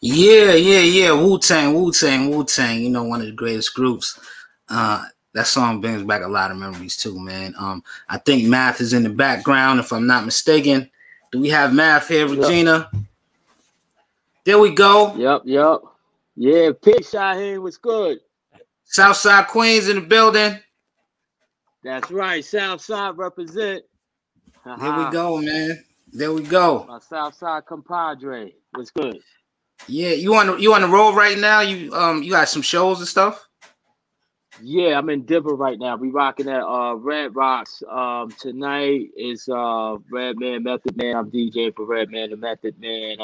Yeah. Wu-Tang. You know, one of the greatest groups. That song brings back a lot of memories too, man. I think Math is in the background, if I'm not mistaken. Do we have Math here, Yep, Regina? There we go. yep. Yeah, Pig Shaheen was good. Southside Queens in the building. That's right. Southside represent. There we Haha. go, man. There we go. My Southside compadre was good. Yeah, you on the road right now? You got some shows and stuff? Yeah, I'm in Denver right now. We rocking at Red Rocks. Tonight is Redman, Method Man. I'm DJing for Redman and Method Man.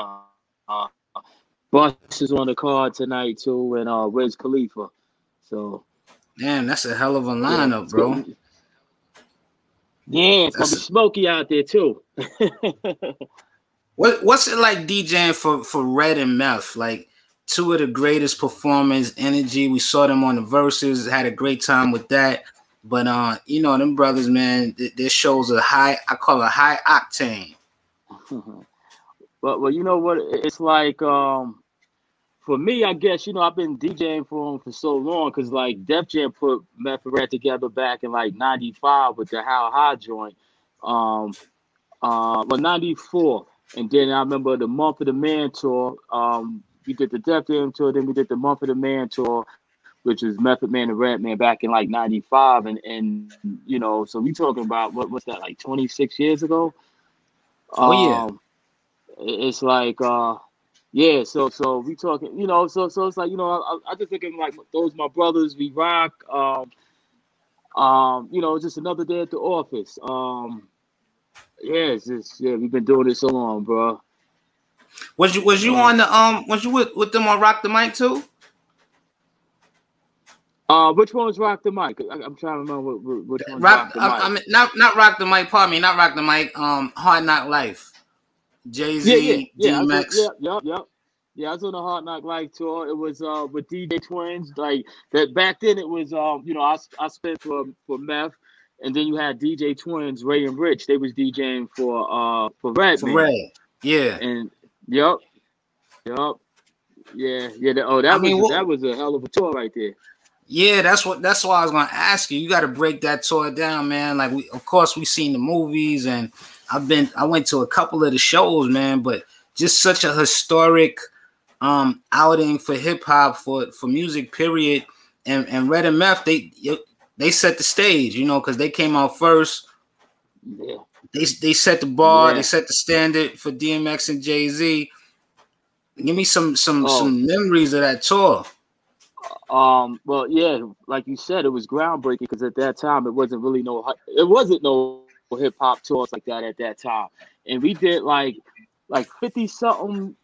Bus is on the card tonight too, and Wiz Khalifa. So Damn, that's a hell of a yeah, lineup, it's bro. good. Yeah, it's gonna be smoky out there too. What's it like DJing for Red and Meth? Like two of the greatest performers, energy. We saw them on the Verses, had a great time with that. But you know, them brothers, man, their shows are high. I call it high octane. But well, you know what? It's like for me, I guess I've been DJing for him for so long because like Def Jam put Method Red together back in like '95 with the How High joint. Um, well, '94, and then I remember the Month of the Man tour. We did the Def Jam tour, then we did the Month of the Man tour, which was Method Man and Redman back in like '95, and so we talking about what's that, like 26 years ago? Oh yeah. It's like yeah, so we talking, so it's like, I just think of like those my brothers, we rock. Just another day at the office. Yeah, it's just, yeah, we've been doing this so long, bro. Was you on the was you with them on Rock the Mic too? Which one was Rock the Mic? I'm trying to remember which one's Rock Rock the Mic. I mean not Rock the Mic, pardon me, not Rock the Mic, Hard Knock Life. Jay-Z, Yeah. DMX. Yep. Yeah, I was on the Hard Knock Life tour. It was with DJ Twins. Like that back then, it was I spent for Meth, and then you had DJ Twins, Ray and Rich. They was DJing for Redman. For Red. Yeah. And yep. Yeah. That was a hell of a tour right there. Yeah, that's why I was gonna ask you. You got to break that tour down, man. Like we seen the movies, and I went to a couple of the shows, man. But just such a historic outing for hip hop, for music, period. And Red and Meth, they set the stage, because they came out first. Yeah. They set the bar, Yeah. they set the standard for DMX and Jay-Z. Give me some memories of that tour. Well, yeah, like you said, it was groundbreaking because at that time it wasn't no hip hop tours like that at that time, and we did like 50 something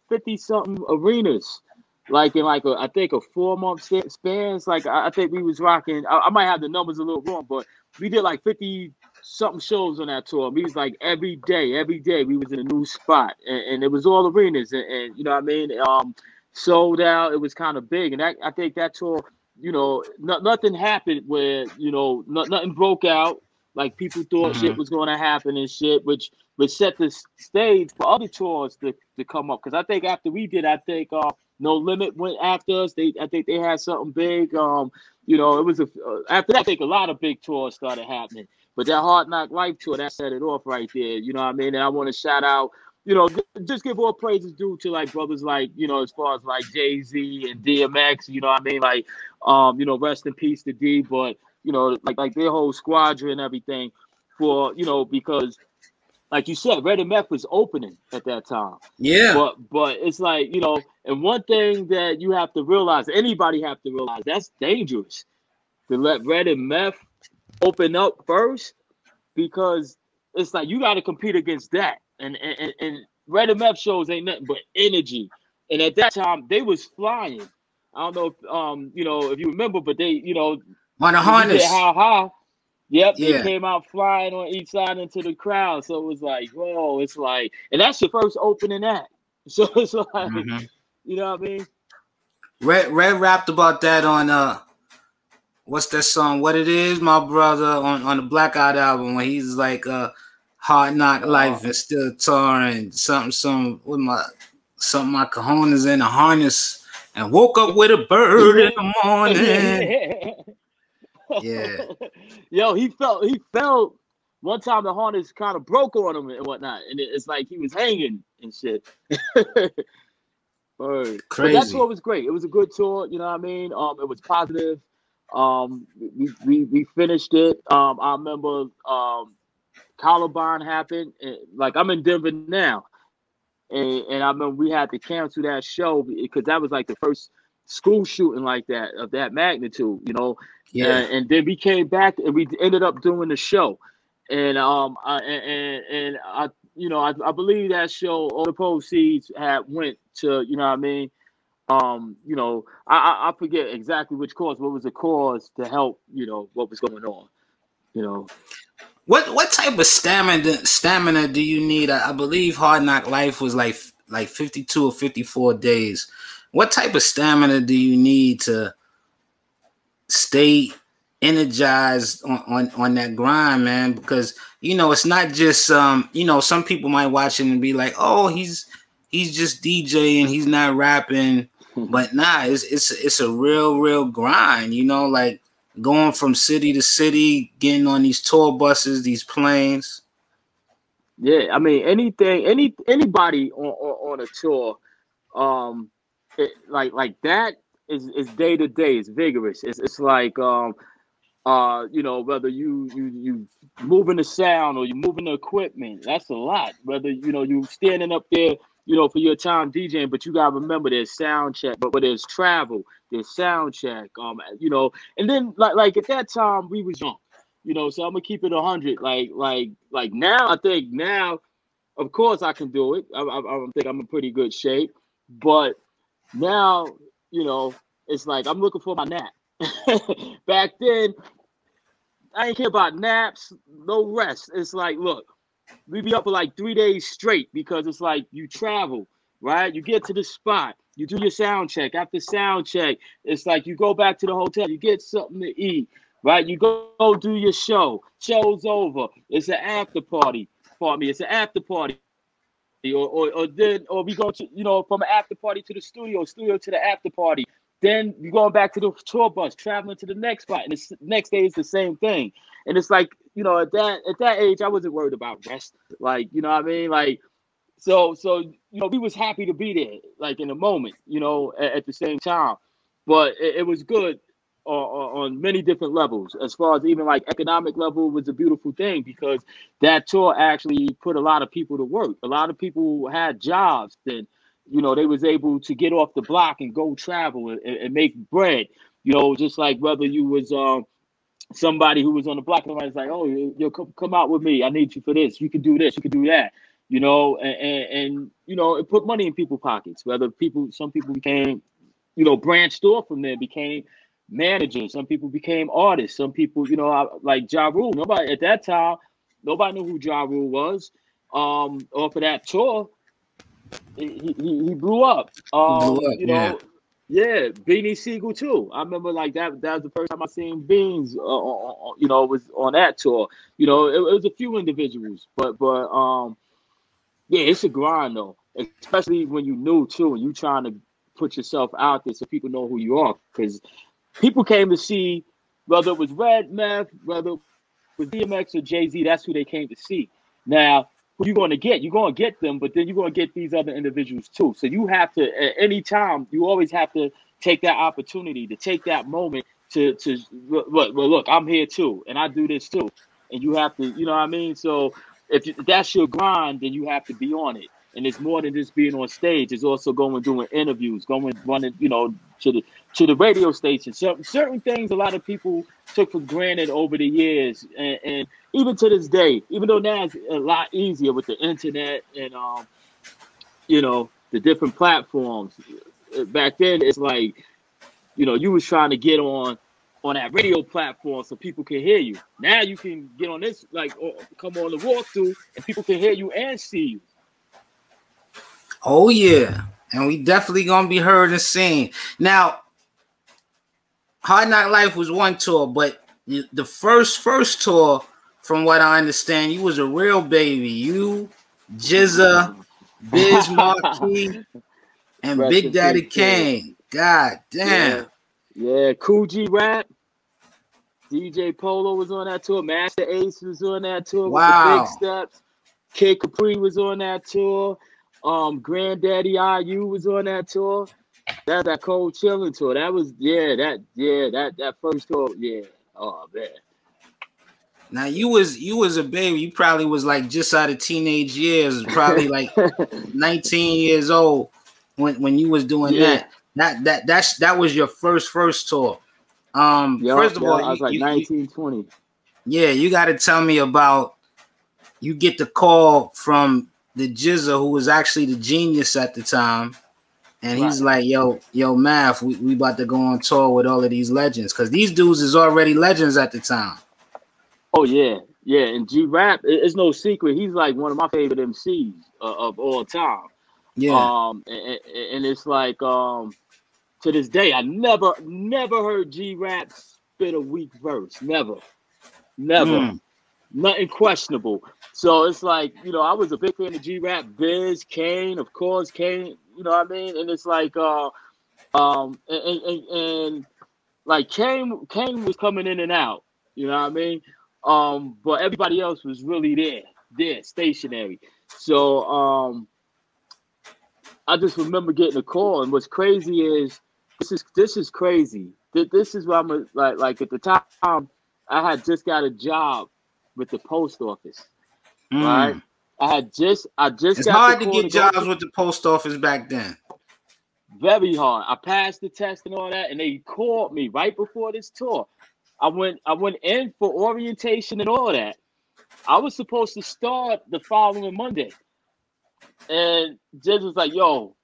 arenas, like in like I think a 4-month span. Like I think we was rocking. I might have the numbers a little wrong, but we did like 50 something shows on that tour. We was like every day we was in a new spot, and it was all arenas, and you know what I mean. Sold out. It was kind of big, and I think that tour, nothing happened where nothing broke out like people thought shit was going to happen and shit, which set the stage for other tours to come up. Because I think after we did, No Limit went after us. I think they had something big. It was after that, I think a lot of big tours started happening. But that Hard Knock Life tour, that set it off right there. You know what I mean? And I want to shout out. Just give all praises due to like brothers like, as far as like Jay-Z and DMX, you know what I mean? Like, rest in peace to D, but, like their whole squadron and everything for, because like you said, Red and Meth was opening at that time. Yeah. But it's like, and one thing that you have to realize, anybody have to realize, that's dangerous to let Red and Meth open up first, because it's like you got to compete against that. And Red and Meth shows ain't nothing but energy. And at that time, they was flying. I don't know if you remember, but they, on a harness. How high? Yep, yeah. They came out flying on each side into the crowd. So it was like, whoa, it's like, and that's your first opening act. So it's like, you know what I mean? Red rapped about that on what's that song? What It Is, my brother, on the Blackout album, when he's like Hard Knock Life and still touring something with something my cojones in a harness and woke up with a bird in the morning. Yeah. Yo, he felt one time the harness kind of broke on him and whatnot, and it's like he was hanging and shit. But that tour was great. It was a good tour, you know what I mean? It was positive. We finished it. I remember Columbine happened. And, like, I'm in Denver now, and I remember we had to cancel that show because that was like the first school shooting like that of that magnitude, you know. Yeah. And then we came back and we ended up doing the show, and I you know, I believe that show, all the proceeds went to, you know what I mean. You know, I forget exactly which cause. What was the cause to help? You know what was going on. You know. What type of stamina do you need? I believe Hard Knock Life was like 52 or 54 days. What type of stamina do you need to stay energized on that grind, man? Because, you know, it's not just you know, some people might watch it and be like, oh, he's just DJing, he's not rapping. But nah, it's a real grind, you know, like going from city to city, getting on these tour buses, these planes. Yeah, I mean, anybody on a tour, like that is day to day. It's vigorous. It's like you know, whether you moving the sound or you moving the equipment, that's a lot. Whether, you know, you standing up there, you know, for your time DJing, but you gotta remember there's sound check, but there's travel, there's sound check, you know, and then like at that time we was young, you know, so I'm gonna keep it 100. Like now, I think now, of course I can do it. I think I'm in pretty good shape, but now, you know, it's like I'm looking for my nap. Back then, I ain't care about naps, no rest. It's like, look, we be up for like 3 days straight because it's like you travel, right? You get to the spot, you do your sound check. After sound check, it's like you go back to the hotel, you get something to eat, right? You go do your show. Show's over. It's an after party. Pardon me, it's an after party. Or we go to, you know, from an after party to the studio to the after party. Then you're going back to the tour bus, traveling to the next spot, and the next day is the same thing. And it's like, you know, at that age, I wasn't worried about rest. Like, you know what I mean? Like, so you know, we was happy to be there, like in the moment, you know, at the same time. But it was good on many different levels. As far as even like economic level, was a beautiful thing because that tour actually put a lot of people to work. A lot of people had jobs then. You know, they was able to get off the block and go travel and make bread. You know, just like whether you was somebody who was on the block, somebody's like, oh, you come out with me. I need you for this. You can do this. You can do that. You know, and you know, it put money in people's pockets. Whether some people became, you know, branched off from there, became managers. Some people became artists. Some people, you know, like Ja Rule. Nobody at that time, nobody knew who Ja Rule was. Off of that tour, he blew up. Blew up, You yeah. know, yeah, Beanie Siegel too. I remember like that. That was the first time I seen Beans. You know, was on that tour. You know, it was a few individuals, but yeah, it's a grind though, especially when you new too, and you trying to put yourself out there so people know who you are. Because people came to see, whether it was Red Meth, whether it was DMX or Jay-Z, that's who they came to see. Now, who you going to get? You're going to get them, but then you're going to get these other individuals too. So you have to, at any time, you always have to take that opportunity, to take that moment to look, I'm here too, and I do this too. And you have to, you know what I mean? So if that's your grind, then you have to be on it. And it's more than just being on stage. It's also going doing interviews, running, you know, to the radio station. Certain things a lot of people took for granted over the years, and even to this day, even though now it's a lot easier with the internet and you know, the different platforms. Back then, it's like, you know, you was trying to get on that radio platform so people can hear you. Now you can get on this, like, or come on the walkthrough, and people can hear you and see you. Oh yeah, and we definitely gonna be heard and seen. Now, Hard Knock Life was one tour, but the first tour, from what I understand, you was a real baby. You, Jizza, Biz Markie. And Rest Big in Daddy peace, kid. Kane. God Yeah, damn. yeah. Cool G Rap, DJ Polo was on that tour. Master Ace was on that tour with the Big Wow. Steps. Kid Capri was on that tour. Granddaddy IU was on that tour. That's that Cold Chilling tour. That was that first tour. Yeah. Oh man. Now you was a baby. You probably was like just out of teenage years, probably like 19 years old when you was doing Yeah. that. That was your first tour. Yeah. First of Yeah. all, I was like 19, 20. yeah, you got to tell me about. You get the call from the Jizza, who was actually the genius at the time, and Right. he's like, yo, Math, we about to go on tour with all of these legends, because these dudes is already legends at the time. Oh yeah, yeah. And G Rap, it's no secret. He's like one of my favorite MCs of all time. Yeah. And it's like to this day, I never heard G Rap spit a weak verse. Never. Mm. Nothing questionable. So it's like, I was a big fan of G Rap, Biz, Kane, of course, Kane, you know what I mean? And it's like and like Kane was coming in and out, you know what I mean? But everybody else was really there, stationary. So I just remember getting a call, and what's crazy is this is crazy. This is what I'm like at the time I had just got a job with the post office, right? I just It's got the hard to call get jobs with the post office back then. very hard. I passed the test and all that, and they called me right before this tour. I went in for orientation and all that. I was supposed to start the following Monday, and Judge was like, "Yo,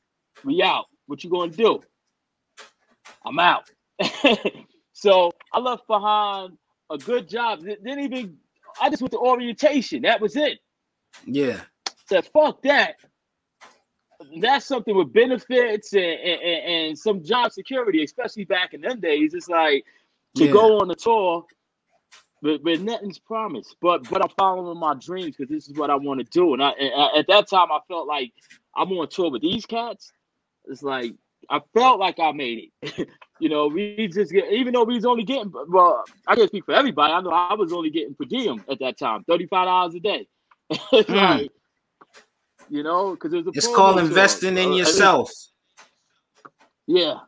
we out. What you gonna do?" I'm out. So I left behind a good job. I just went to orientation. That was it. Yeah. Said, fuck that. That's something with benefits and some job security, especially back in them days. It's like to go on a tour, but nothing's promised. But I'm following my dreams because this is what I want to do. And at that time, I felt like I'm on tour with these cats. It's like I felt like I made it. We just even though we was only getting, well, I can't speak for everybody. I know I was only getting per diem at that time, $35 a day. It's like, because it was it's called investing in yourself. Yeah.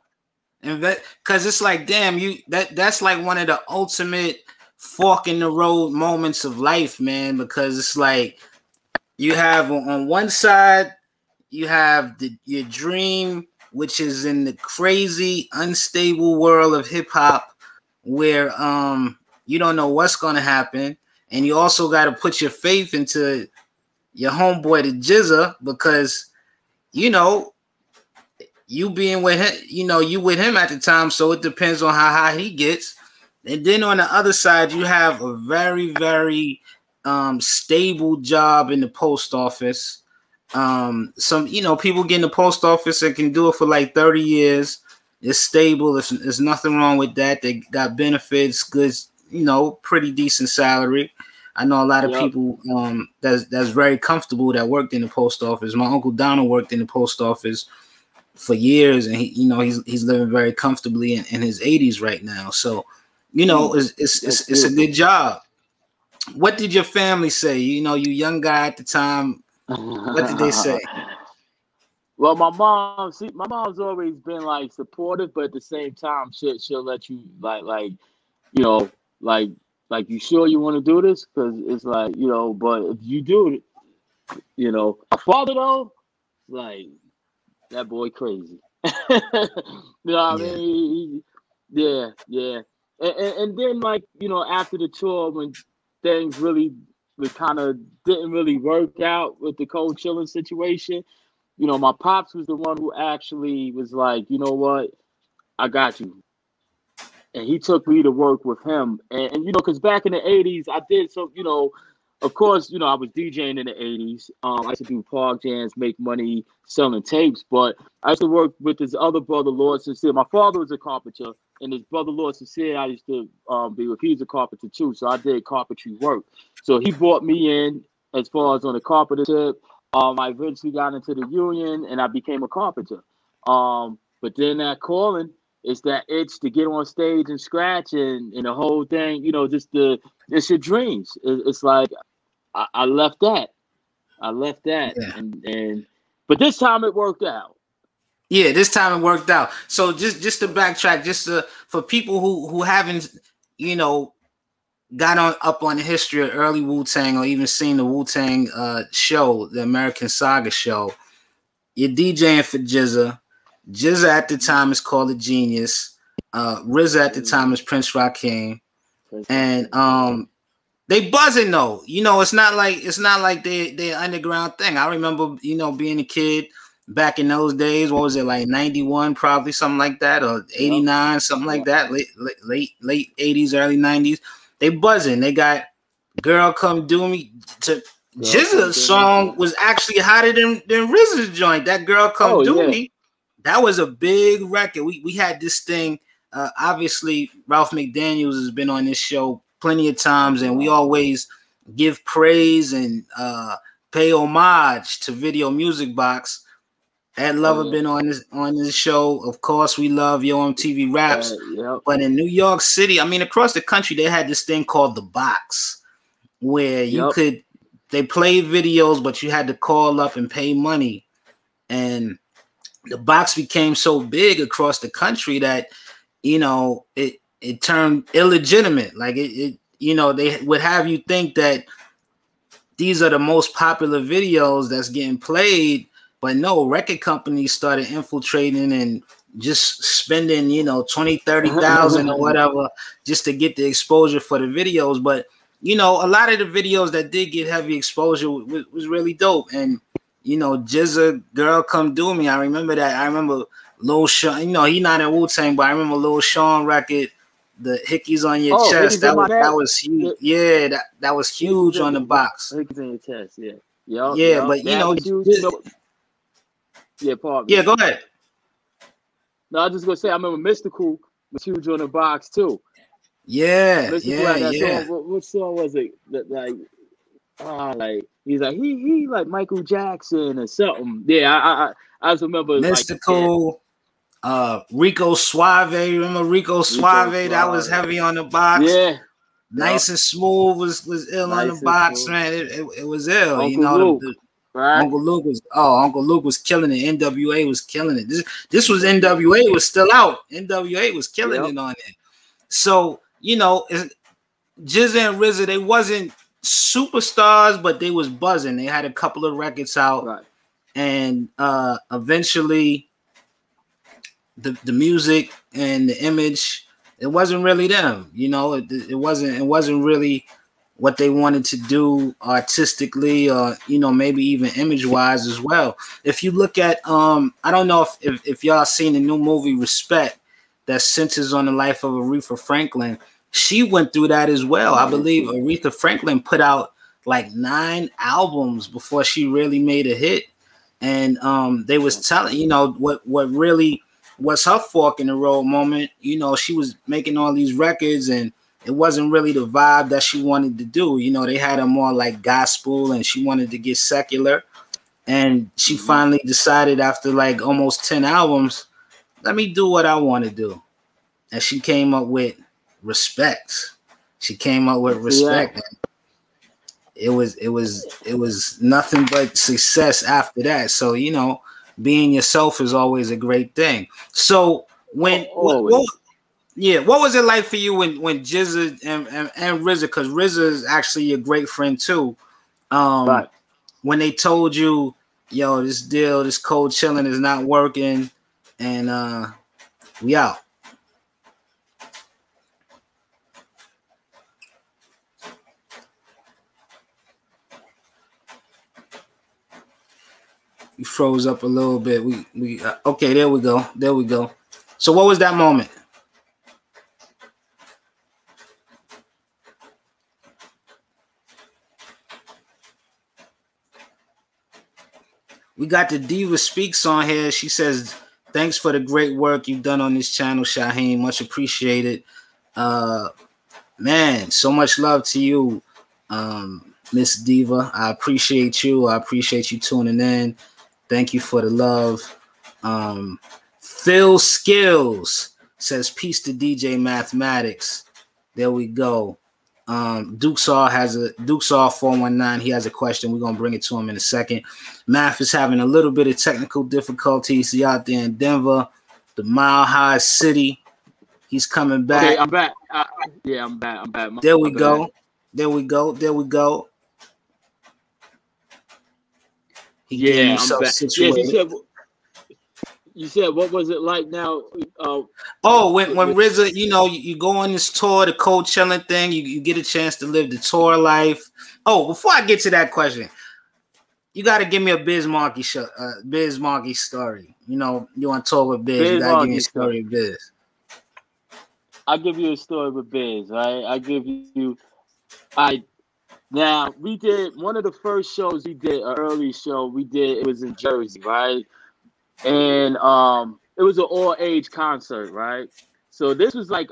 Because it's like, damn, that's like one of the ultimate fork in the road moments of life, man. Because it's like you have on one side, you have your dream, which is in the crazy, unstable world of hip hop, where you don't know what's gonna happen, and you also got to put your faith into your homeboy the Jizza, because you being with him, you with him at the time, so it depends on how high he gets. And then on the other side, you have a very, very stable job in the post office. Some people get in the post office and can do it for like 30 years. It's stable. There's nothing wrong with that. They got benefits, good, pretty decent salary. I know a lot of people that's very comfortable that worked in the post office. My uncle Donald worked in the post office for years, and he's living very comfortably in his 80s right now. So, it's a good job. What did your family say? You young guy at the time. What did they say? Well, my mom's always been like supportive, but at the same time, she'll let you like you sure you want to do this? Because it's like, but if you do it, my father though, like that boy crazy. You know what I mean? Yeah. And then like, after the tour, when things really kind of didn't really work out with the Cold Chilling situation, my pops was the one who actually was like, you know what, I got you. And he took me to work with him. And because back in the 80s, I did so, of course, I was DJing in the 80s. I used to do park jams, make money selling tapes. But I used to work with his other brother, Lord Sincere. My father was a carpenter, and his brother, Lord Sincere, I used to be with. He's a carpenter too, so I did carpentry work. So he brought me in as far as on the carpenter tip. I eventually got into the union, and I became a carpenter. But then that calling is that itch to get on stage and scratch and the whole thing, it's your dreams. It's like I left that. I left that, Yeah. and but this time it worked out. Yeah, this time it worked out. So just to backtrack, for people who haven't, got up on the history of early Wu-Tang or even seen the Wu-Tang show, the American Saga show, you're DJing for GZA. GZA at the time is called a Genius. RZA at the time is Prince Rakim. And they buzzing though. It's not like they're underground thing. I remember, being a kid back in those days. What was it, like 91, probably something like that, or 89, something like that. Late 80s, early 90s. They buzzing. They got Girl Come Do Me. GZA's song was actually hotter than RZA's joint. That Girl Come Do Me. That was a big record. We had this thing. Obviously, Ralph McDaniels has been on this show plenty of times, and we always give praise and pay homage to Video Music Box. Ed Lover been on this show. Of course, we love Yo MTV Raps. But in New York City, I mean, across the country, they had this thing called The Box, where they played videos, but you had to call up and pay money. And The Box became so big across the country that, it turned illegitimate. Like they would have you think that these are the most popular videos that's getting played, but no, record companies started infiltrating and just spending, 20, 30,000 or whatever just to get the exposure for the videos. But, a lot of the videos that did get heavy exposure was really dope. And, GZA, Girl Come Do Me. I remember that. I remember Lil Sean, he not in Wu-Tang, but I remember Lil Sean record, the Hickeys on Your Chest. That was huge. Yeah, that was huge on The Box. Hickeys on Your Chest, yeah. But pardon me. Yeah, go ahead. No, I was just gonna say I remember Mystical was huge on The Box too. Yeah, Song. What song was it? He's like he like Michael Jackson or something. Yeah, I just remember Mystical. Rico Suave. Remember Rico Suave? That was heavy on The Box. Yeah. Nice and Smooth was ill on The Box, man. It was ill. Uncle Luke. Uncle Luke was killing it. NWA was killing it. This was NWA was still out. NWA was killing it on it. So, GZA and RZA, they wasn't superstars, but they was buzzing. They had a couple of records out, and eventually the music and the image, it wasn't really them. It wasn't really what they wanted to do artistically, or maybe even image wise as well. If you look at I don't know if y'all seen the new movie Respect that centers on the life of Aretha Franklin. She went through that as well. I believe Aretha Franklin put out like 9 albums before she really made a hit, and they was telling what really was her fork in the road moment. She was making all these records and it wasn't really the vibe that she wanted to do. They had her more like gospel and she wanted to get secular. And she finally decided after like almost 10 albums, let me do what I want to do. And she came up with Respect. Respect. It was nothing but success after that. So, being yourself is always a great thing. So what was it like for you when GZA and RZA, because RZA is actually your great friend too, when they told you, yo, this cold chilling is not working, and we out? We froze up a little bit. We okay, there we go. So what was that moment? We got the Diva Speaks on here. She says, thanks for the great work you've done on this channel, Shaheem. Much appreciated. Man, so much love to you, Miss Diva. I appreciate you. I appreciate you tuning in. Thank you for the love. Phil Skills says peace to DJ Mathematics. There we go. Dukesaw 419. He has a question. We're gonna bring it to him in a second. Math is having a little bit of technical difficulties. He out there in Denver, the Mile High City. He's coming back. Okay, I'm back. Yeah, I'm back. There we go. There we go. There we go. He getting himself situated. Yes, you said what was it like now? When RZA, you go on this tour, the Coachella thing, you get a chance to live the tour life. Oh, before I get to that question, you got to give me a Biz Markie story. You want to talk with Biz, you got to give me a story of Biz. I'll give you a story with Biz, right? Now, we did one of the first shows we did, an early show we did, it was in Jersey, right? And it was an all-age concert, right? So this was like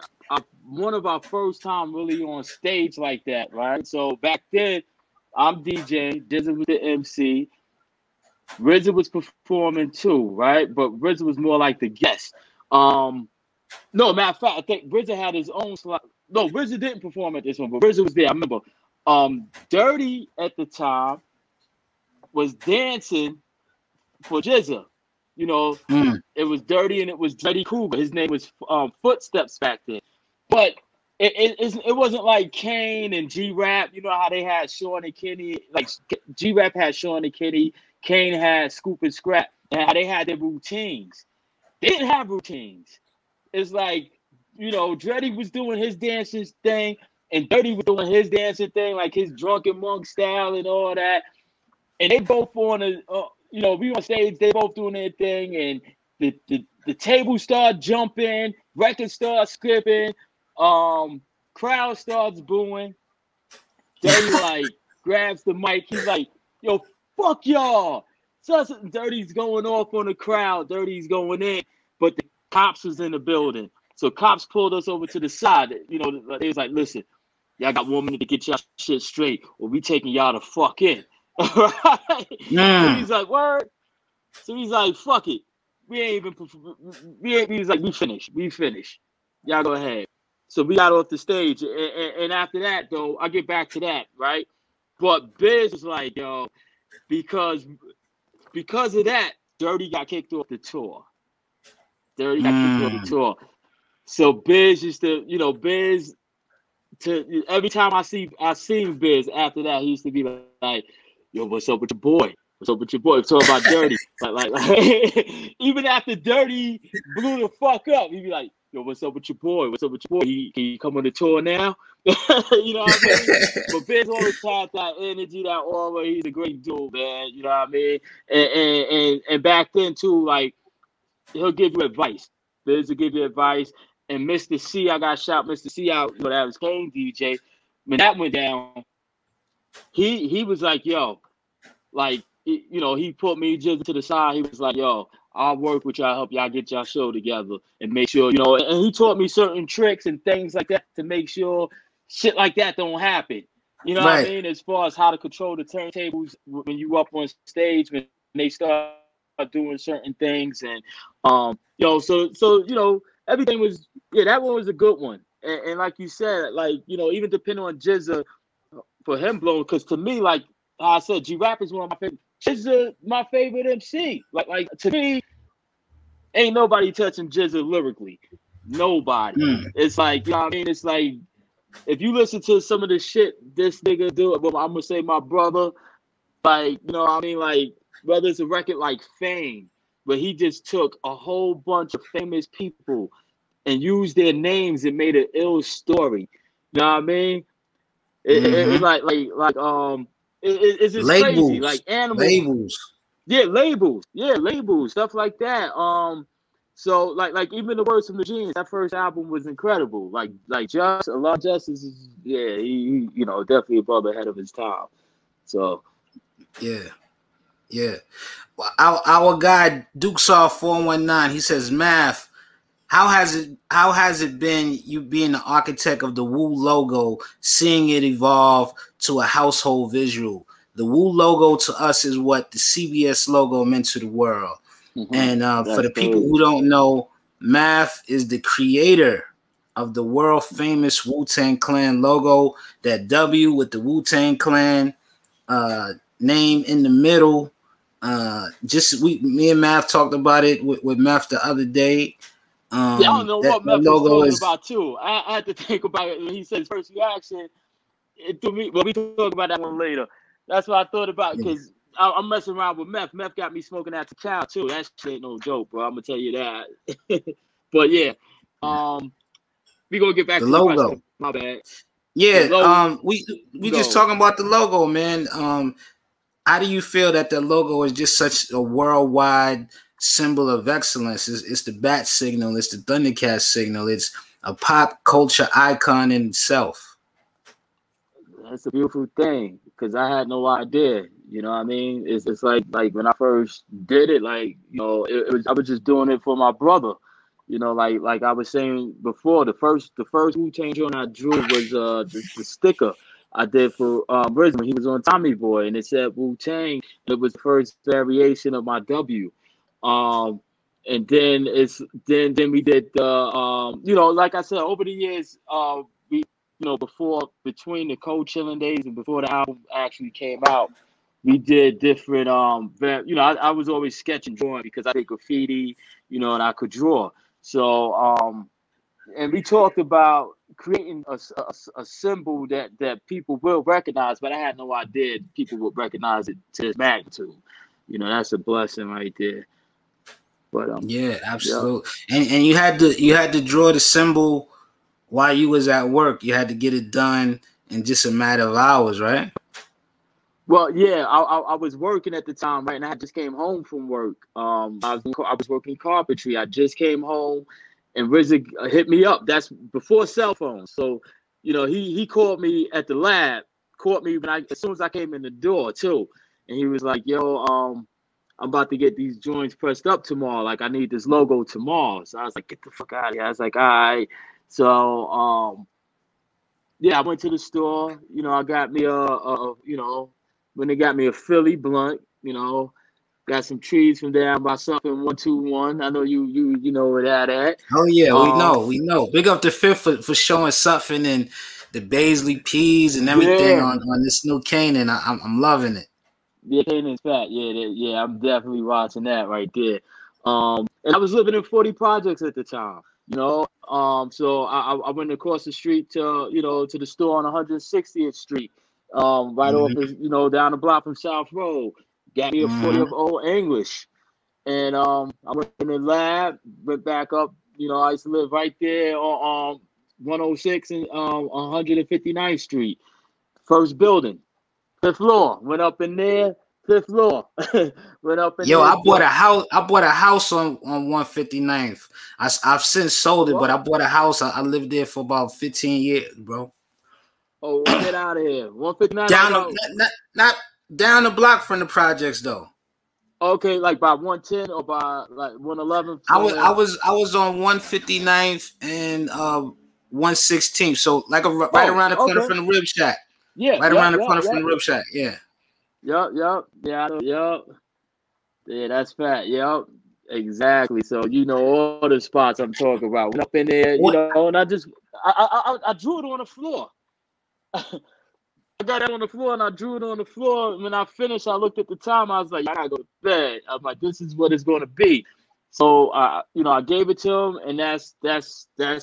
one of our first time really on stage like that, right? So back then, I'm DJing, RZA was the MC, RZA was performing too, right? But RZA was more like the guest. No, matter of fact, I think RZA had his own slot. No, RZA didn't perform at this one, but RZA was there. I remember. Dirty at the time was dancing for RZA. It was Dirty and it was Dreddy Kruger. His name was Footsteps back then. But it wasn't like Kane and G-Rap. You know how they had Sean and Kenny? Like G-Rap had Sean and Kenny. Kane had Scoop and Scrap. And how they had their routines. They didn't have routines. It's like, Dreddy was doing his dancing thing. And Dirty was doing his dancing thing, like his drunken monk style and all that. And they both we on stage, they both doing their thing. And the table start jumping, records start skipping, crowd starts booing. Dirty grabs the mic. He's like, yo, fuck y'all. So Dirty's going off on the crowd. Dirty's going in. But the cops was in the building. So cops pulled us over to the side. They was like, listen, y'all got 1 minute to get y'all shit straight, or we taking y'all the fuck in. Right? So he's like, word. So he's like, fuck it. He's like, we finished. Y'all go ahead. So we got off the stage. And after that, though, I get back to that, right? But Biz was like, yo, because of that, Dirty got kicked off the tour. So Biz used to, Biz, every time I seen Biz after that, he used to be like, yo, what's up with your boy? Talk about Dirty. like even after Dirty blew the fuck up, he'd be like, yo, what's up with your boy? Can you come on the tour now? You know what I mean? But Biz always had that energy, that aura. He's a great dude, man. You know what I mean? And back then too, like, he'll give you advice. Biz will give you advice. And Mr. C, I got shout Mr. C out, that was Kane DJ. When that went down, he was like, yo, like, he put me just to the side. He was like, yo, I'll work with y'all, help y'all get y'all show together and make sure, and he taught me certain tricks and things like that to make sure shit like that don't happen. You know what I mean? As far as how to control the turntables when you up on stage, when they start doing certain things. And, so everything was, that one was a good one. And like you said, like, even depending on RZA for him blowing, because to me, like I said, G-Rap is one of my favorite. RZA, my favorite MC. Like to me, ain't nobody touching RZA lyrically. Nobody. It's like, you know what I mean? It's like, if you listen to some of the shit this nigga do, well, I'm gonna say my brother, like, you know what I mean? Like, whether it's a record like Fame, where he just took a whole bunch of famous people and used their names and made an ill story. You know what I mean? It's like it's just labels. Crazy. Like animals. Labels, stuff like that. So like even the Words from the Genius, that first album was incredible. Like Just a lot of Justice is he definitely above ahead of his time. So yeah. Our guy Dukesaw 419, he says, Math, how has it been you being the architect of the Wu logo, seeing it evolve to a household visual? The Wu logo to us is what the CBS logo meant to the world. And for That's the people crazy. who don't know, Math is the creator of the world famous Wu-Tang Clan logo. That W with the Wu-Tang Clan name in the middle. Me and Math talked about it with Math the other day. Yeah, I don't know That what Meth was logo talking is about too. I had to think about it when he said his first reaction. It threw me. Well, we talk about that one later. That's what I thought about because I'm messing around with Meth. Meth got me smoking at the cow too. That shit ain't no joke, bro. I'm gonna tell you that. But yeah, we gonna get back the to the question. logo. My bad. The Yeah, logo. we just talking about the logo, man. How do you feel that the logo is just such a worldwide symbol of excellence? It's the bat signal, it's the Thundercat signal, it's a pop culture icon in itself. That's a beautiful thing because I had no idea. You know what I mean? It's like when I first did it, like it was I was just doing it for my brother. Like I was saying before, the first Wu-Tang joint I drew was the sticker I did for RZA. He was on Tommy Boy, and it said Wu-Tang. It was the first variation of my W. Um, and then we did the like I said over the years we before between the Cold Chilling days and before the album actually came out, we did different I was always sketching drawing because I did graffiti, and I could draw. So and we talked about creating a symbol that people will recognize, but I had no idea people would recognize it to this magnitude. That's a blessing right there. But Yeah, yeah. absolutely. And you had to draw the symbol while you was at work. You had to get it done in just a matter of hours, right? Well, yeah, I was working at the time, right? And I just came home from work. I was working carpentry. I just came home, and Rizzy hit me up. That's before cell phones. So, he called me at the lab, caught me as soon as I came in the door too, and he was like, "Yo, I'm about to get these joints pressed up tomorrow. Like, I need this logo tomorrow." So I was like, "Get the fuck out of here!" I was like, "All right." So, yeah, I went to the store. I got me when they got me a Philly blunt. Got some trees from down by something 121. I know you know where that at. Oh yeah, we Um, know, we know. Big up the Fifth for showing something and the Baisley peas and everything yeah, on this new Canaan. I'm loving it. yeah, Canaan's fat. Yeah, yeah, I'm definitely watching that right there. And I was living in 40 projects at the time. So I went across the street to the store on 160th Street, right off Mm-hmm. down the block from South Road. Got me a 40 Mm-hmm. of Old English. And I went in the lab, went back up. I used to live right there on 106 and 159th Street, first building, fifth floor. Went up in there, fifth floor. Went up in Yo, there. I bought a house. I bought a house on 159th. I've since sold it, but I What? bought a house. I lived there for about 15 years, bro. Oh, get out of here. 159, like Down the out. not down the block from the projects though. Okay, like by 110 or by like 111 I was I somewhere. was I was on 159th and 116th. So like right Oh, around the corner okay. from the rib shack. Yeah, Right yep, around the yep, corner from yep. the rib shack. Yeah. Yep, yep. Yeah, yep. Yeah, that's fat. Yep. Exactly. So you know all the spots I'm talking about. Went up in there, What? and I drew it on the floor. I got it on the floor and I drew it on the floor. When I finished, I looked at the time. I was like, I gotta go to bed. I'm like, this is what it's gonna be. So I gave it to them, and that's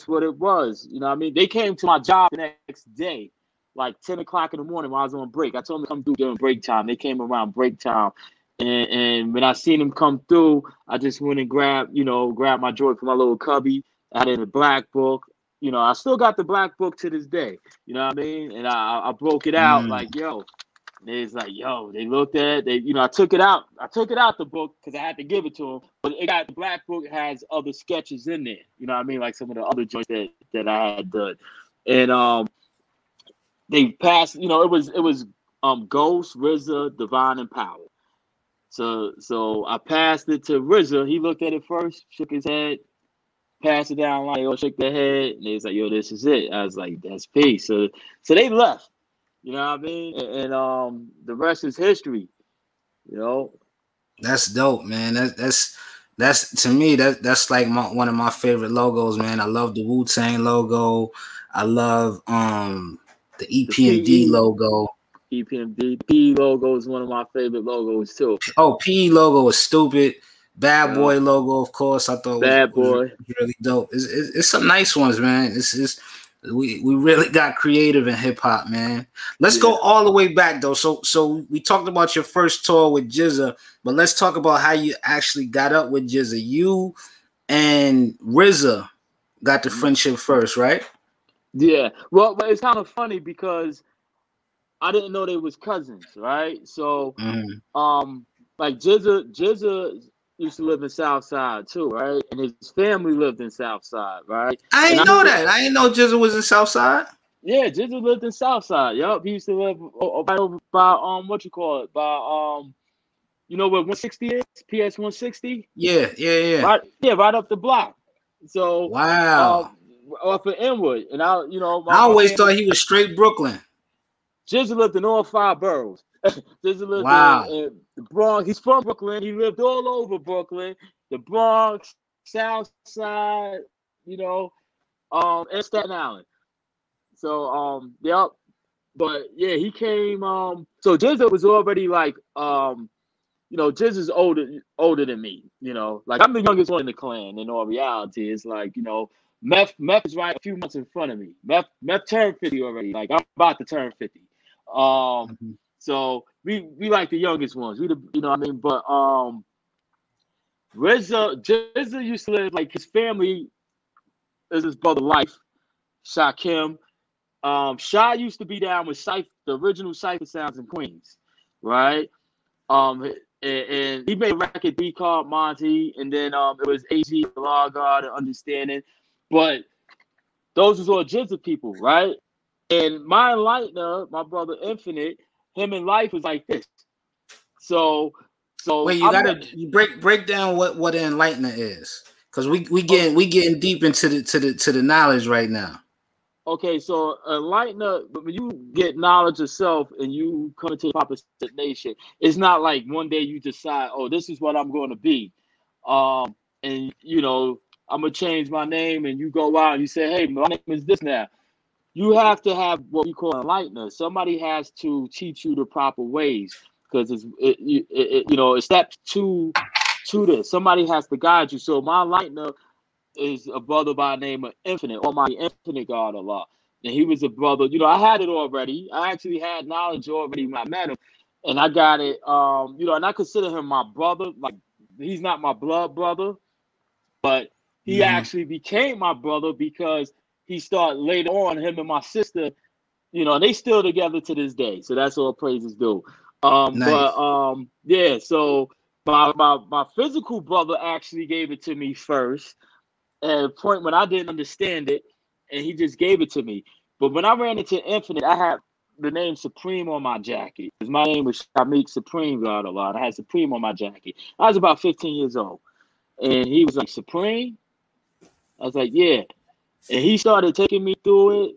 what it was. You know what I mean? They came to my job the next day, like 10 o'clock in the morning while I was on break. I told them to come through during break time. They came around break time. And when I seen them come through, I just went and grabbed my joint from my little cubby. I had it in a black book. I still got the black book to this day. You know what I mean? And I broke it out Mm. like, yo. It's like, yo, they looked at it. I took it out. I took it out the book because I had to give it to them. But the black book has other sketches in there. You know what I mean? Like some of the other joints that I had done. And they passed, it was Ghost, RZA, Divine, and Power. So I passed it to RZA. He looked at it first, shook his head, passed it down line. They all shook their head, and they was like, "Yo, this is it." I was like, "That's peace." So they left. You know what I mean? And the rest is history. You know. That's dope, man. That's That's to me that's like one of my favorite logos, man. I love the Wu-Tang logo. I love the The EPMD PE, logo. EPMD, PE logo is one of my favorite logos too. Oh, PE logo was stupid. Bad Yeah, Boy logo, of course, I thought Bad was Boy. really dope. It's some nice ones, man. We really got creative in hip hop, man. Let's Yeah. go all the way back though. So we talked about your first tour with Jizza, but let's talk about how you actually got up with Jizza. You and RZA got the friendship first, right? Yeah. Well, but it's kind of funny because I didn't know they was cousins, right? So, Mhm. like Jizza used to live in South Side too, right? And his family lived in South Side, right? I And I ain't know knew, that. I ain't know Jizza was in Southside. yeah, Jizza lived in South Side. Yup, he used to live right over by what you call it, by you know where 160 is, PS 160, Yeah, yeah, yeah. right? Yeah, right up the block. So, Wow. um, off of Inwood, and I, you know, I my always family. thought he was straight Brooklyn. Jizza lived in all five boroughs. Jizza lived Wow. in the Bronx. He's from Brooklyn. He lived all over Brooklyn, the Bronx, South Side, you know, and Staten Island. So, yep. But yeah, he came. So Jizza was already like, you know, Jizza's older than me. You know, like I'm the youngest one in the clan. In all reality, it's like, you know, Meth is right a few months in front of me. Meth turned 50 already. Like I'm about to turn 50. Um, Mhm. so we like the youngest ones. We the, you know what I mean. But Jizza used to live like his family is his brother Life, Shakim. Shy used to be down with the original Cypher Sounds in Queens, right? And he made a record B called Monty, and then it was AZ, Law God, and Understanding. But those was all Jizza people, right? And my Enlightener, my brother Infinite, him and Life was like this. So Wait, so you I met. gotta you break down what an enlightener is, because Oh, we getting deep into the knowledge right now. okay, so Enlightener, when you get knowledge of self and you come into the proper nation, it's not like one day you decide, oh, this is what I'm going to be. And you know, I'm gonna change my name, and you go out and you say, hey, my name is this now. You have to have what we call enlightenment. Somebody has to teach you the proper ways because you know, it's steps to this. Somebody has to guide you. So my enlightener is a brother by the name of Infinite, Almighty Infinite God Allah. And he was a brother, you know, I had it already. I actually had knowledge already when I met him. And I got it, you know, and I consider him my brother. Like, he's not my blood brother, but he Hmm. actually became my brother because he started later on, him and my sister, you know, and they still together to this day. So that's all praises due. But Nice. yeah, so my physical brother actually gave it to me first at a point when I didn't understand it, and he just gave it to me. But when I ran into Infinite, I had the name Supreme on my jacket because my name was Shamik Supreme God a lot. I had Supreme on my jacket. I was about 15 years old, and he was like, Supreme. I was like, yeah, and he started taking me through it,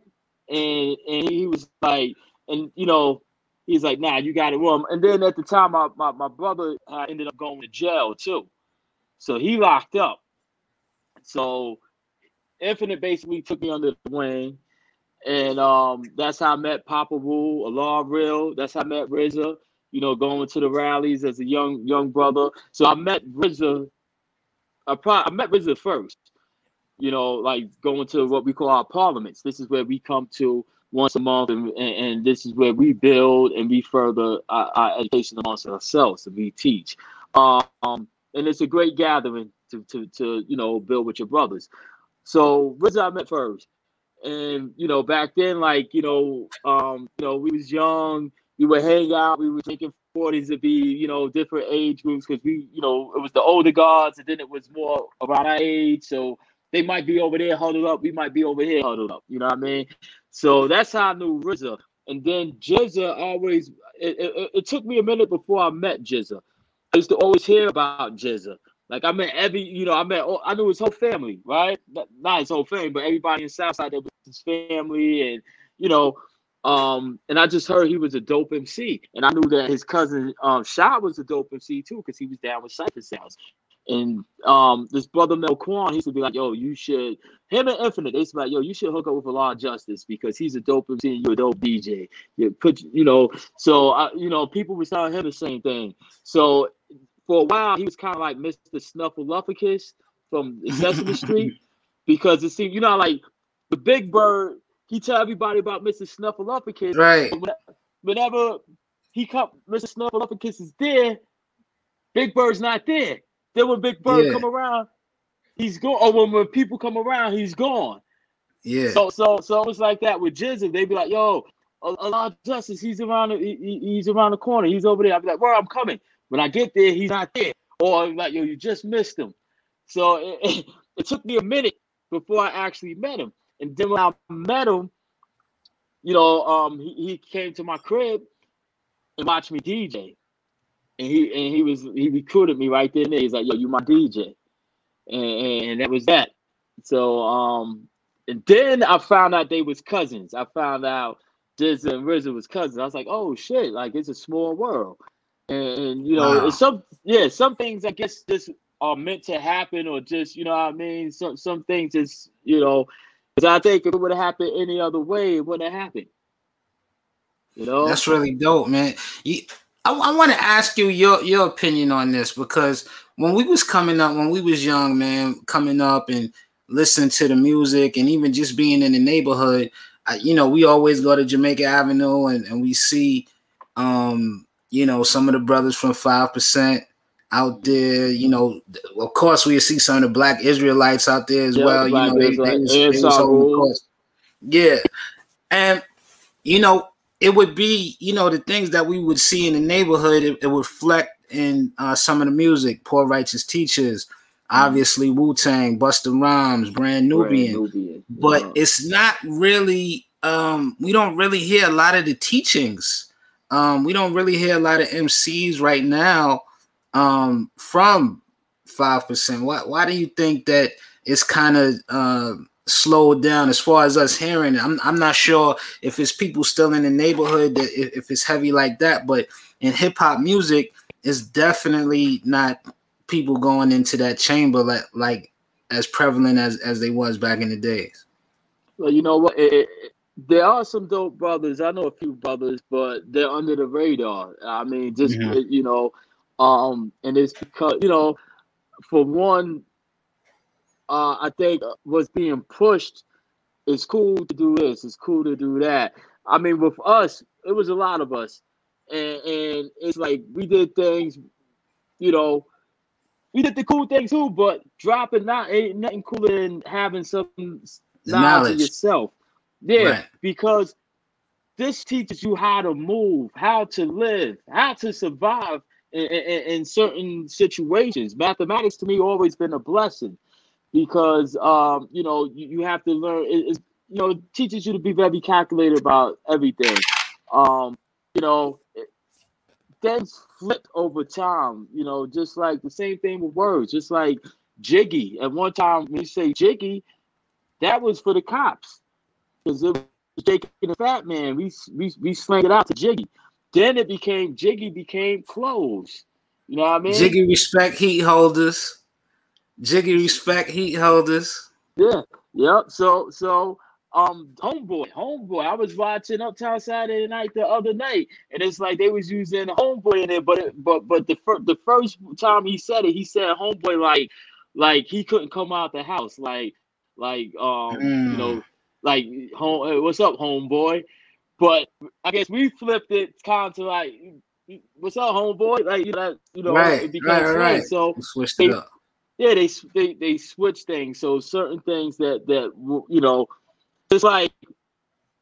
and he was like, and you know, he's like, nah, you got it wrong. And then at the time, my brother ended up going to jail too, so he locked up. So Infinite basically took me under the wing, and that's how I met Papa Wu, Allah Real. That's how I met RZA. You know, going to the rallies as a young brother. So I met RZA. I met RZA first. You know, like going to what we call our parliaments. This is where we come to once a month, and this is where we build and we further our education amongst ourselves, and we teach. And it's a great gathering to you know, build with your brothers. So RZA I met first, and you know, back then, like, you know, we was young, we would hang out, we were drinking 40s to be, you know, different age groups because we, you know, it was the older guards, and then it was more around our age, so they might be over there huddled up, we might be over here huddled up, you know what I mean? So that's how I knew RZA. And then Jizza always, it took me a minute before I met Jizza. I used to always hear about Jizza. Like I met every, you know, I knew his whole family, right? Not his whole family, but everybody in Southside that was his family, and you know, and I just heard he was a dope MC, and I knew that his cousin Shy was a dope MC too, because he was down with Cypher Sounds, And this brother Mel Quan, he used to be like, yo, you should, him and Infinite, they used to be like, yo, you should hook up with a Law Justice because he's a dope MC and you're a dope DJ. So people were telling him the same thing. So for a while, he was kind of like Mr. Snuffleupagus from Sesame Street because it seemed, like the Big Bird, he tell everybody about Mr. Snuffleupagus. Right. Whenever Mr. Snuffleupagus is there, Big Bird's not there. Then when Big Bird come around, he's gone. Or when people come around, he's gone. Yeah. So it was like that with Jizzle. They'd be like, "Yo, Allah Justice, he's around the corner. He's over there." I'd be like, "Where I'm coming." When I get there, he's not there. Or like, "Yo, you just missed him." So it took me a minute before I actually met him. And then when I met him, he came to my crib and watched me DJ. And he recruited me right then and there. He's like, yo, you my DJ. And that was that. So and then I found out they was cousins. I found out Jizza and RZA was cousins. I was like, oh shit, like it's a small world. And wow. some things I guess just are meant to happen or just, you know what I mean? Some things just, because I think if it would have happened any other way, it wouldn't have happened. That's really dope, man. I want to ask you your opinion on this because when we was young, man, coming up and listening to the music and even just being in the neighborhood, we always go to Jamaica Avenue and we see, some of the brothers from 5% out there. Of course, we see some of the Black Israelites out there as well. They was holding the course. Yeah, and it would be, the things that we would see in the neighborhood, it would reflect in some of the music. Poor Righteous Teachers, obviously Wu-Tang, Busta Rhymes, Brand Nubian. But it's not really, we don't really hear a lot of the teachings. We don't really hear a lot of MCs right now from 5%. Why do you think that it's kind of slowed down as far as us hearing it? I'm not sure if it's people still in the neighborhood that if it's heavy like that, but in hip hop music, it's definitely not people going into that chamber like as prevalent as they was back in the days. Well, you know what? There are some dope brothers. I know a few brothers, but they're under the radar. I mean, just and it's because for one. I think what's being pushed is cool to do this, it's cool to do that. I mean, with us, it was a lot of us. And it's like we did things, we did the cool things too, but dropping ain't nothing cooler than having some knowledge of yourself. Yeah, right. Because this teaches you how to move, how to live, how to survive in certain situations. Mathematics to me always been a blessing. Because you have to learn. It teaches you to be very calculated about everything. Things flip over time. Just like the same thing with words. Just like Jiggy. At one time, when you say Jiggy, that was for the cops because it was Jake and the Fat Man. We slang it out to Jiggy. Then Jiggy became clothes. You know what I mean? Jiggy respect heat holders. Jiggy respect heat holders. Yeah, yep. So Homeboy. I was watching Uptown Saturday Night the other night, and it's like they was using Homeboy in there, but the first time he said it, he said Homeboy like he couldn't come out the house, like home. What's up, Homeboy? But I guess we flipped it kind of to like, what's up, Homeboy? Like right, it became right. So we switched it up. Yeah, they switch things. So certain things that just like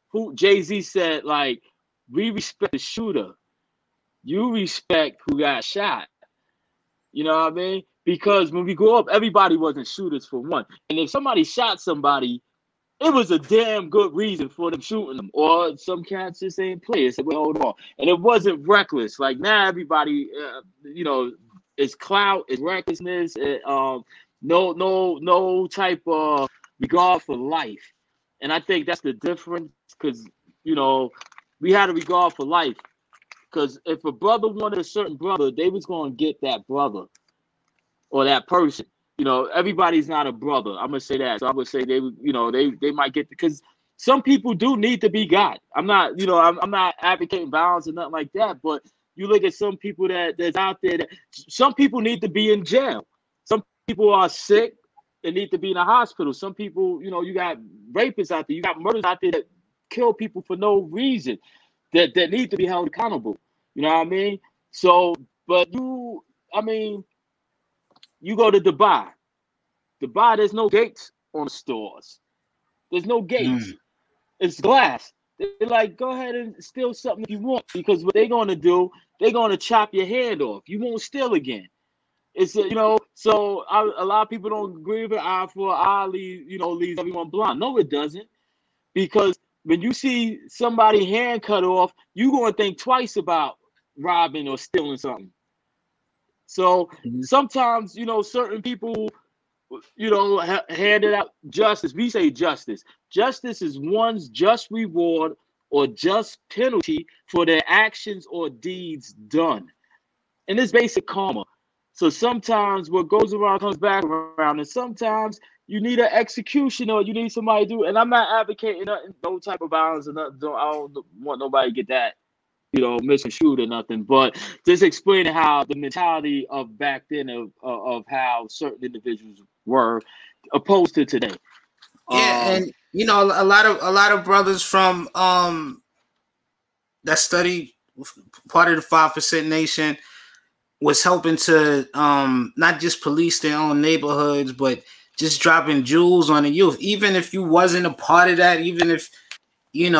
who Jay-Z said, like, we respect the shooter. You respect who got shot. You know what I mean? Because when we grew up, everybody wasn't shooters for one. And if somebody shot somebody, it was a damn good reason for them shooting them. Or some cats just ain't play. It's like, well, hold on. And it wasn't reckless. Like now everybody, it's clout, it's recklessness, no type of regard for life. And I think that's the difference because, we had a regard for life. Because if a brother wanted a certain brother, they was going to get that brother. or that person. You know, everybody's not a brother. I'm gonna say that. So I would say they, you know, they might get, because some people do need to be got. I'm not, you know, I'm not advocating violence or nothing like that. But you look at some people that's out there. That, some people need to be in jail. Some people are sick and need to be in a hospital. Some people, you know, you got rapists out there. You got murders out there that kill people for no reason. That need to be held accountable. You know what I mean? So, but you, I mean, you go to Dubai. Dubai, there's no gates on the stores. There's no gates. It's glass. They're like, go ahead and steal something if you want, because what they're going to do, they're going to chop your hand off. You won't steal again. It's, you know, so a lot of people don't agree with eye for eye, leaves everyone blind. No, it doesn't. Because when you see somebody hand cut off, you're going to think twice about robbing or stealing something. So sometimes, you know, certain people, you know, handed out justice. We say justice. Justice is one's just reward or just penalty for their actions or deeds done. And it's basic karma. So sometimes what goes around comes back around, and sometimes you need an executioner, or you need somebody to do. And I'm not advocating no type of violence or nothing. I don't want nobody to get that, you know, misconstrued or nothing. But just explaining how the mentality of back then of how certain individuals were opposed to today. Yeah, and you know, a lot of brothers from that study part of the 5% Nation was helping to not just police their own neighborhoods, but just dropping jewels on the youth. Even if you wasn't a part of that, even if you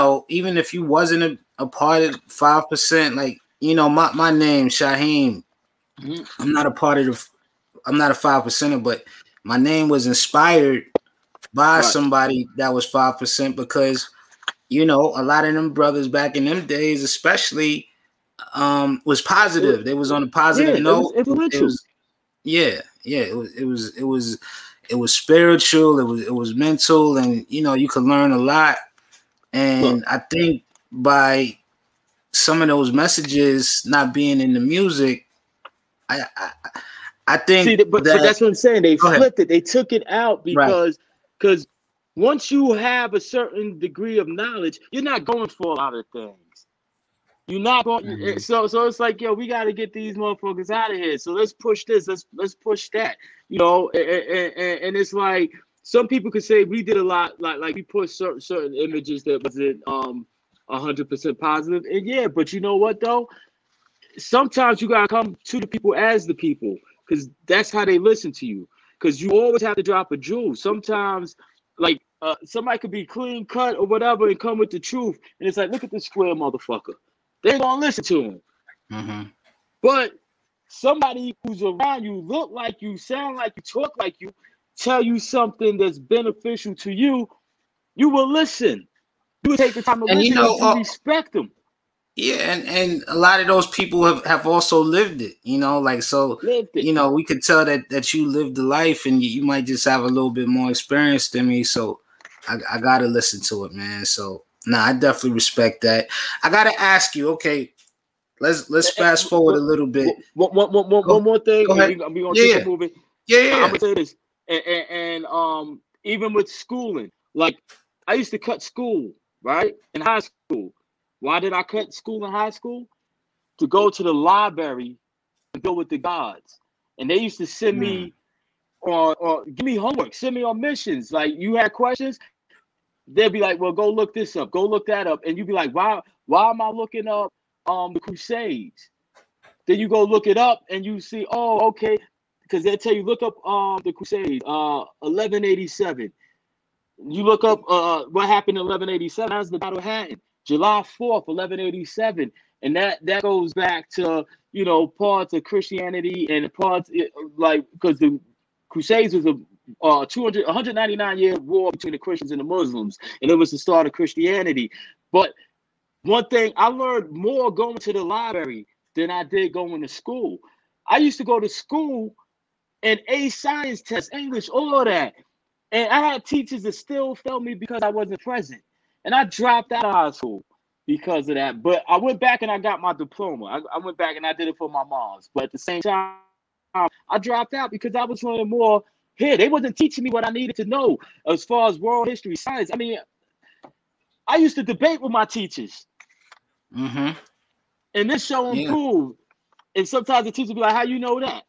wasn't a part of 5%, like, you know, my name, Shaheem, I'm not a 5%er, but my name was inspired by somebody that was 5%, because, you know, a lot of them brothers back in them days, especially, was positive. They was on a positive note. It was spiritual. It was mental, and you know, you could learn a lot. And I think by some of those messages not being in the music, I think. But that's what I'm saying. They flipped it. They took it out because once you have a certain degree of knowledge, you're not going for a lot of things. You're not going. So it's like, yo, we got to get these motherfuckers out of here. So let's push this. Let's push that. You know, and it's like some people could say we did a lot. Like we pushed certain images that wasn't 100% positive. And yeah, but you know what though? Sometimes you gotta come to the people as the people, because that's how they listen to you. Because you always have to drop a jewel. Sometimes, like somebody could be clean cut or whatever and come with the truth, and it's like, look at this square motherfucker. They ain't gonna listen to him. But somebody who's around you, look like you, sound like you, talk like you, tell you something that's beneficial to you, you will listen. You will take the time to listen, because you respect them. Yeah, and a lot of those people have also lived it, you know, like, so, you know, we could tell that you lived the life, and you might just have a little bit more experience than me, so I gotta listen to it, man. So I definitely respect that. I gotta ask you, okay, let's fast forward a little bit. One more thing. Go ahead. We're gonna keep it moving. Yeah. I'm gonna say this, and even with schooling, like I used to cut school, right, in high school. Why did I cut school in high school? To go to the library and deal with the gods. And they used to send me or give me homework, send me on missions. Like, you had questions, they'd be like, well, go look this up, go look that up. And you'd be like, why am I looking up the Crusades? Then you go look it up and you see, oh, okay, because they'll tell you, look up the Crusades, 1187. You look up what happened in 1187. That's the Battle of Hattin. July 4th, 1187. And that goes back to, you know, parts of Christianity and parts, like, because the Crusades was a 199-year war between the Christians and the Muslims. And it was the start of Christianity. But one thing, I learned more going to the library than I did going to school. I used to go to school and ace science tests, English, all of that. And I had teachers that still failed me because I wasn't present. And I dropped out of high school because of that. But I went back and I got my diploma. I went back and I did it for my moms. But at the same time, I dropped out because I was learning more here. They wasn't teaching me what I needed to know as far as world history, science. I mean, I used to debate with my teachers. Mm-hmm. And this show and Yeah. prove. And sometimes the teacher be like, how you know that?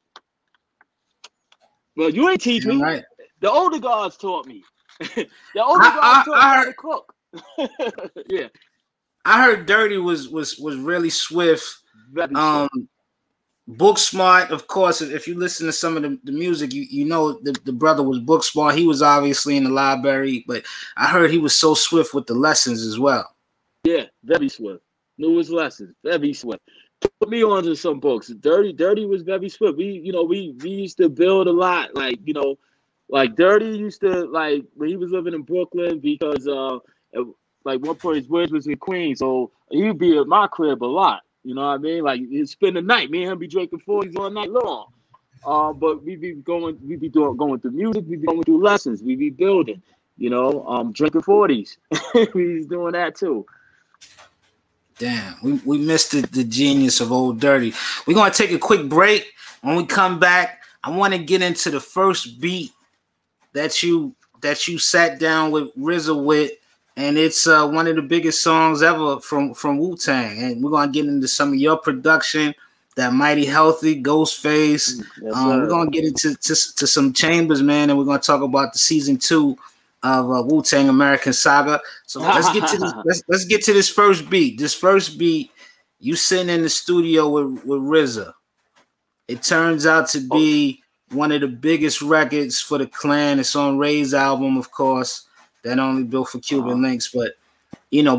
Well, you ain't teach me. Right. The older guards taught me. The older guards taught me how to cook. Yeah. I heard Dirty was really swift. Very swift. Book smart, of course. If you listen to some of the music, you know the brother was book smart. He was obviously in the library, but I heard he was so swift with the lessons as well. Yeah, very swift. Knew his lessons. Very swift. Put me onto some books. Dirty was very swift. We used to build a lot. Like Dirty used to, like, when he was living in Brooklyn, because like one point his words was in Queens, so he'd be at my crib a lot. You know what I mean? Like, he'd spend the night. Me and him be drinking 40s all night long. But we be going through music. We be going through lessons. We be building. Drinking 40s. He's doing that too. Damn, we missed the genius of Old Dirty. We're gonna take a quick break. When we come back, I want to get into the first beat that you sat down with RZA with, and it's one of the biggest songs ever from Wu-Tang. And we're gonna get into some of your production, that Mighty Healthy, Ghostface. Yes, we're gonna get into some Chambers, man, and we're gonna talk about the season 2 of Wu-Tang American Saga. So let's get to this. Let's get to this first beat. This first beat, you sitting in the studio with RZA. It turns out to be one of the biggest records for the Clan. It's on Ray's album, of course, that only built for Cuban Links. But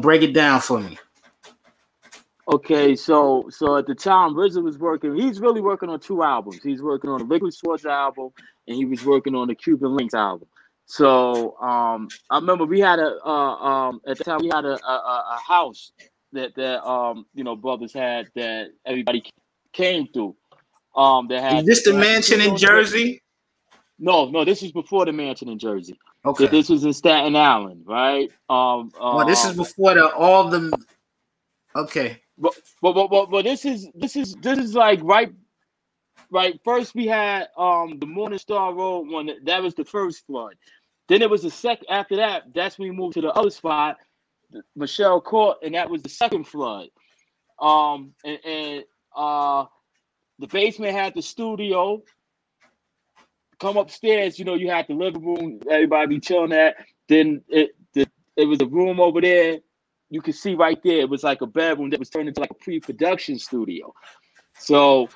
break it down for me. Okay, so at the time RZA was working. He's really working on 2 albums. He's working on the Liquid Swords album, and he was working on the Cuban Links album. So I remember we had at the time we had a house that brothers had that everybody came through. Is this the mansion in Jersey? No, this is before the mansion in Jersey. Okay, this was in Staten Island, right? Well, this is before all the. Okay, but this is like right. First we had the Morning Star Road one. That was the first flood. Then it was the second. After that, that's when we moved to the other spot, Michelle Court, and that was the second flood. And the basement had the studio. Come upstairs, you had the living room. Everybody be chilling at. Then it was a room over there. You could see right there. It was like a bedroom that was turned into like a pre-production studio. So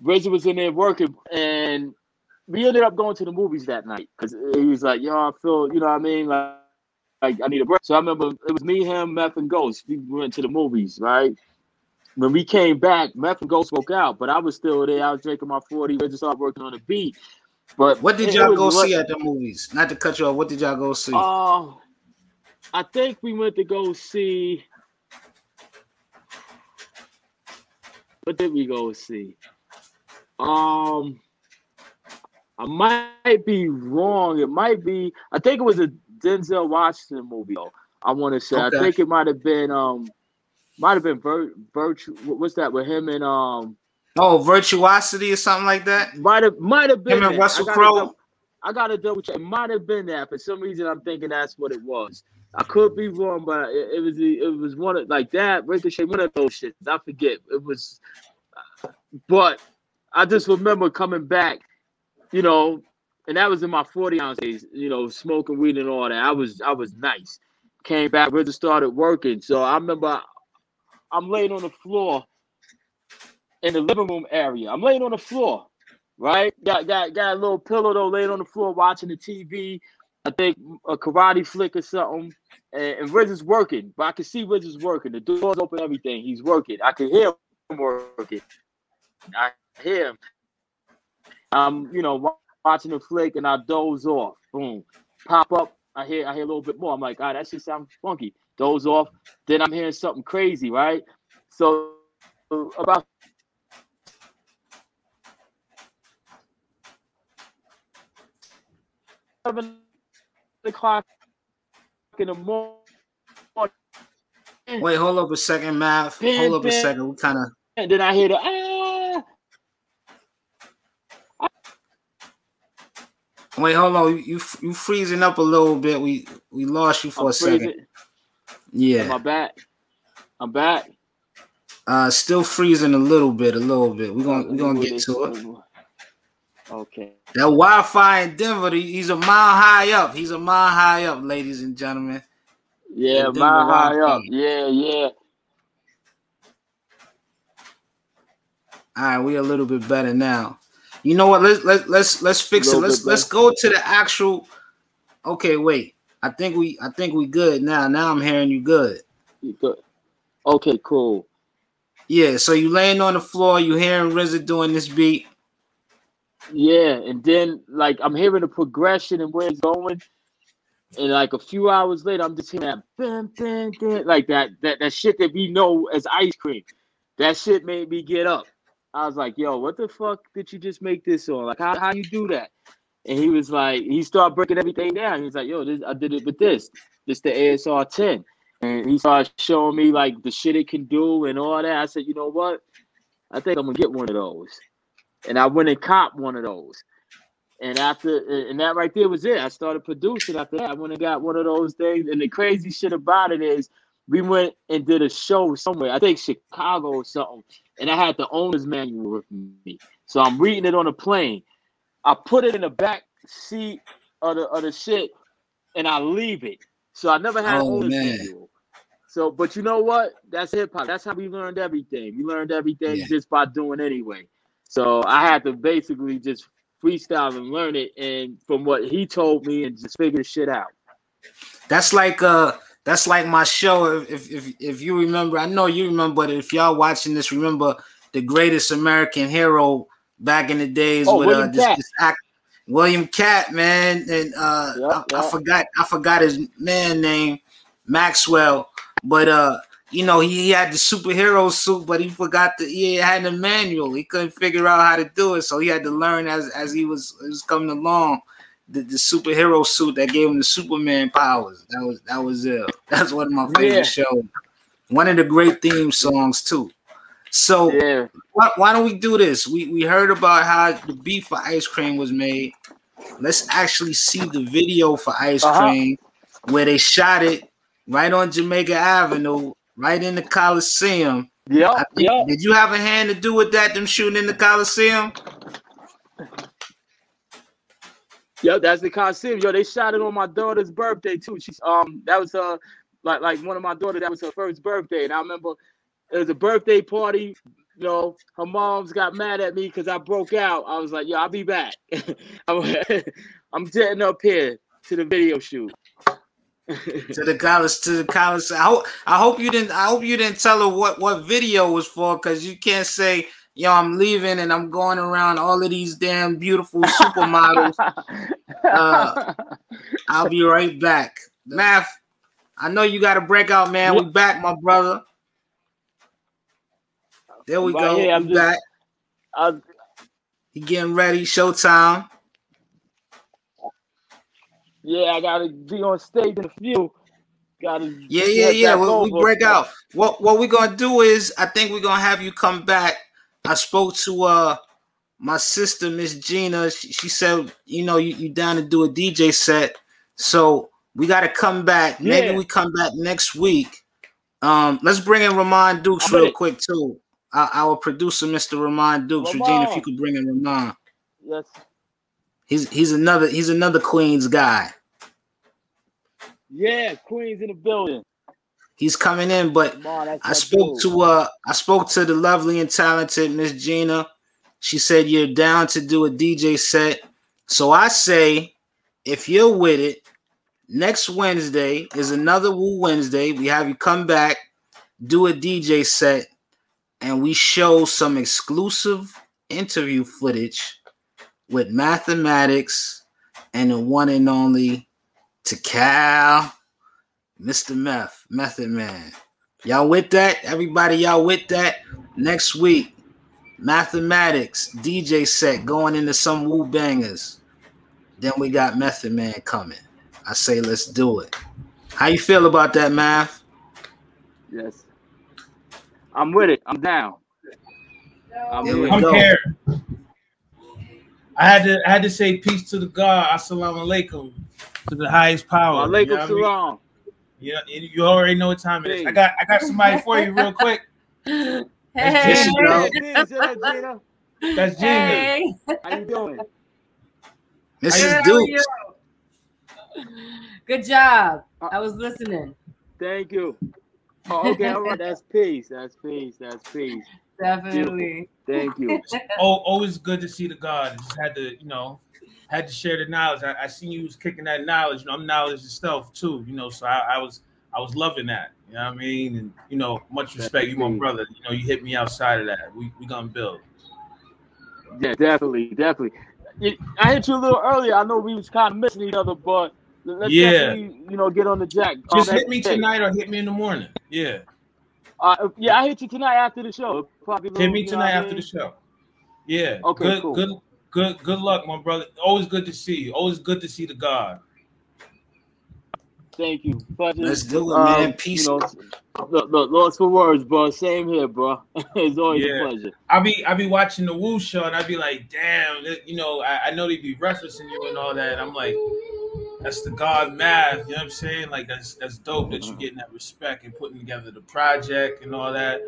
RZA was in there working, and we ended up going to the movies that night because he was like, yo, I feel, you know what I mean? Like I need a break. So I remember it was me, him, Meth, and Ghost. We went to the movies, right? When we came back, Meth and Ghost spoke out, but I was still there. I was drinking my 40. RZA started working on the beat. But what did y'all go see at the movies? Not to cut you off. What did y'all go see? I think we went to go see. What did we go see? I might be wrong. It might be. I think it was a Denzel Washington movie. I want to say. Okay. I think it might have been. Virtue. What's that with him and Virtuosity or something like that. Might have been. Him and Russell Crowe. I gotta double check. It might have been that. For some reason, I'm thinking that's what it was. I could be wrong, but it was one of like that. Ricochet, one of those shits. I forget. It was, but I just remember coming back. And that was in my 40-ounce days, smoking weed and all that. I was nice. Came back, RZA started working. So I remember I'm laying on the floor in the living room area. I'm laying on the floor, right? Got a little pillow though, laying on the floor watching the TV. I think a karate flick or something. And RZA's working, but I can see RZA's working. The doors open, everything. He's working. I can hear him working. I hear him. I'm, watching the flick and I doze off. Boom. Pop up. I hear a little bit more. I'm like, that shit sounds funky. Doze off. Then I'm hearing something crazy, right? So about o'clock in the morning. Wait, hold up a second, Mav. Hold up a second. We kind of. And then I hear the Wait, hold on. You freezing up a little bit. We lost you for a second. Yeah. Am I back? I'm back. Still freezing a little bit. We're gonna get to it. Okay. That Wi-Fi in Denver, he's a mile high up. He's a mile high up, ladies and gentlemen. Yeah, mile high up. Yeah. All right, we're a little bit better now. You know what? Let's fix it. Let's go to the actual. Okay, wait. I think we good now. Now I'm hearing you good. You good? Okay, cool. Yeah. So you laying on the floor. You hearing RZA doing this beat. Yeah, and then like I'm hearing the progression and where it's going, and like a few hours later, I'm just hearing that bam, bam, bam, like that shit that we know as ice cream. That shit made me get up. I was like, yo, what the fuck did you just make this on? Like, how you do that? And he was like, he started breaking everything down. He's like, yo, I did it with this the ASR 10. And he started showing me like the shit it can do and all that. I said, you know what? I think I'm gonna get one of those. And I went and copped one of those. And that right there was it. I started producing after that. I went and got one of those things. And the crazy shit about it is we went and did a show somewhere, I think Chicago or something, and I had the owner's manual with me. So I'm reading it on a plane. I put it in the back seat of the shit, and I leave it. So I never had an owner's manual. So, but you know what? That's hip hop. That's how we learned everything. We learned everything just by doing anyway. So I had to basically just freestyle and learn it, and from what he told me, and just figure the shit out. That's like my show. If you remember, I know you remember, but if y'all watching this, remember The Greatest American Hero back in the days with William Catt, man, and I forgot his man name, Maxwell, but you know, he had the superhero suit, but he forgot he had the manual. He couldn't figure out how to do it, so he had to learn as he was coming along. The superhero suit that gave him the Superman powers. That was it. That's one of my favorite shows. One of the great theme songs too. So why don't we do this? We heard about how the beat for Ice Cream was made. Let's actually see the video for Ice Cream where they shot it right on Jamaica Avenue, right in the Coliseum. Did you have a hand to do with that? Them shooting in the Coliseum? Yo, that's the Coliseum. Yo, they shot it on my daughter's birthday too. She's that was like one of my daughters. That was her first birthday, and I remember it was a birthday party. You know, her mom's got mad at me because I broke out. I was like, yo, I'll be back. I'm jetting up here to the video shoot. to the college. I hope you didn't tell her what video was for, because you can't say, yo, I'm leaving and I'm going around all of these damn beautiful supermodels. I'll be right back. Math, I know you got to break out, man. We back, my brother. There we go. Here, we back. He getting ready. Showtime. Yeah, I gotta be on stage in a few. Yeah. We break out. What we're gonna do is, I think we're gonna have you come back. I spoke to my sister, Miss Gina. She said, you know, you down to do a DJ set. So we gotta come back. Maybe we come back next week. Let's bring in Ramon Dukes real quick too. Our producer, Mr. Ramon Dukes. Regina, if you could bring in Ramon. Yes. He's another Queens guy. Yeah, Queens in the building. He's coming in, but I spoke to the lovely and talented Miss Gina. She said you're down to do a DJ set. So I say, if you're with it, next Wednesday is another Wu Wednesday. We have you come back, do a DJ set, and we show some exclusive interview footage with Mathermatics and the one and only Cal, Mr. Method Man. Y'all with that? Everybody, y'all with that? Next week, Mathermatics DJ set going into some Wu bangers. Then we got Method Man coming. I say let's do it. How you feel about that, Math? Yes. I'm with it. I'm down. I'm here. I had to say peace to the God, assalamu alaikum, to the highest power. Alaikum salam. Yeah, you already know what time it is. I got somebody for you real quick. That's Gina, bro. Gina. That's Gina. Hey. How you doing? Mrs. Dukes. Good job. I was listening. Thank you. Oh, okay, all right. That's peace. That's peace. That's peace. Definitely. Beautiful. Thank you. Always good to see the God. Just had to, had to share the knowledge. I seen you was kicking that knowledge. I'm knowledge itself too. So I was loving that. You know what I mean? And much respect. You my brother. You hit me outside of that. We gonna build. Yeah, definitely. I hit you a little earlier. I know we was kind of missing each other, but let's definitely, get on the jack. Just hit me tonight or hit me in the morning. Yeah. Yeah, I hit you tonight after the show. Hit me tonight after the show. Yeah. Okay, cool. Good luck, my brother. Always good to see you. Always good to see the God. Thank you. Pleasure. Let's do it, man. Peace. Lost for words, bro. Same here, bro. It's always a pleasure. I be watching the Wu show and I be like, damn, I know they be referencing you and all that. I'm like, that's the God math. You know what I'm saying? Like that's dope that you're getting that respect and putting together the project and all that.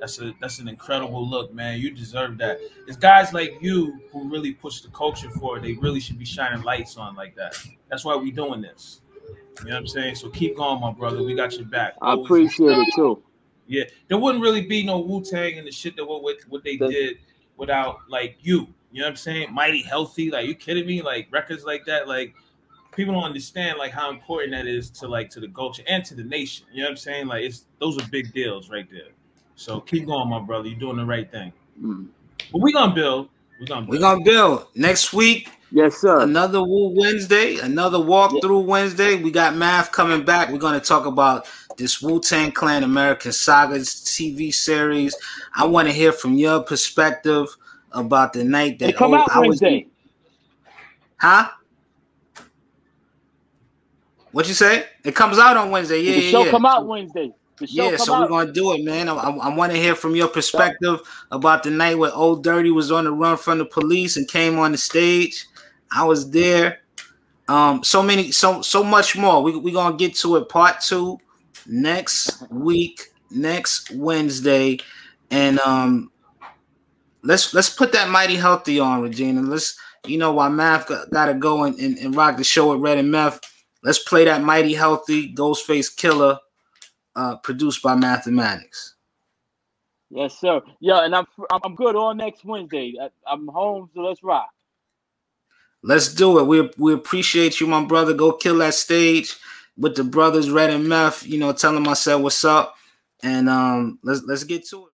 That's an incredible look, man. You deserve that. It's guys like you who really push the culture forward. They really should be shining lights on like that. That's why we doing this. You know what I'm saying? So keep going, my brother. We got your back. I appreciate it too. Yeah, there wouldn't really be no Wu-Tang and the shit that what they did without like you. You know what I'm saying? Mighty Healthy. Like, you kidding me? Like records like that. Like, people don't understand like how important that is to the culture and to the nation. You know what I'm saying? Like, those are big deals right there. So keep going, my brother. You're doing the right thing. But we're gonna build. We're gonna build next week. Yes, sir. Another Wu Wednesday, another walkthrough Wednesday. We got Math coming back. We're gonna talk about this Wu-Tang Clan American Sagas TV series. I want to hear from your perspective about the night that come out Wednesday. Huh? What you say? It comes out on Wednesday. Yeah, the show come out Wednesday. So we're gonna do it, man. I want to hear from your perspective about the night where Old Dirty was on the run from the police and came on the stage. I was there. So much more. We're gonna get to it. Part 2 next week, next Wednesday, and let's put that Mighty Healthy on, Regina. Let's while Math gotta go and rock the show with Red and Meth. Let's play that Mighty Healthy Ghostface Killer. Produced by Mathermatics. Yes, sir. Yeah, and I'm good all next Wednesday. I'm home, so let's rock. Let's do it. We appreciate you, my brother. Go kill that stage with the brothers Red and Meth. Tell them I said what's up, and let's get to it.